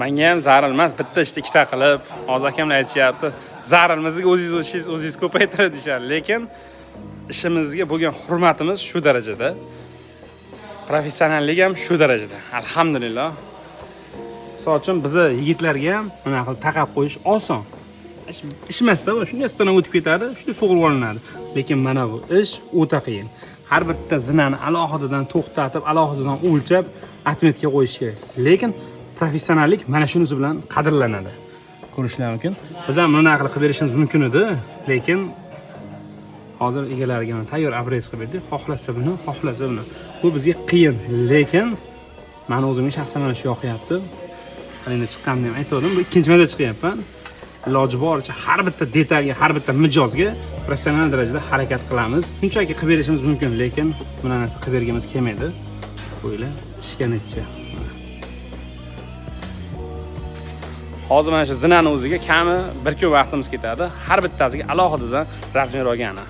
Menga ham zarur emas, bitta ishni ikkita qilib, hozir akamlar aytishyapti, zarurimizni o'zingiz ko'paytiradi deyishadi, lekin ishimizga bo'lgan hurmatimiz shu darajada, professionallik ham shu darajada. Alhamdulillah. Misol uchun bizni yigitlarga ham mana qilib taqab qo'yish oson. Ish emasda, shunday istidan o'tib ketadi, shunday sug'urib olinadi. Lekin mana bu ish o'ta qiyin. Har bitta zinani alohidadan to'xtatib, alohidadan o'lchab, atmetga qo'yish kerak. Lekin professionallik mana shunisi bilan qadrlanadi. Ko'rishlar mumkin. Biz ham buni qilib berishimiz mumkin edi, lekin hozir egalariga tayyor abrez qilib berdik. Xohlasa buni, xohlasa buni. Bu bizga qiyin, lekin men o'zimga shaxsan mana shu yoqyapti. Endi chiqqanimni ham aytdim, bu ikkinchi marta chiqyapman. Iloji boricha har bitta detalga, har bitta mijozga professional darajada harakat qilamiz. Shunchaki qilib berishimiz mumkin, lekin buni narsa qilib berganimiz kelmaydi. Bo'yla ishga netcha. Hozir mana shu zinani o'ziga kami 1 kun vaqtimiz ketadi. Har bittasiga alohidadan razmer olgani.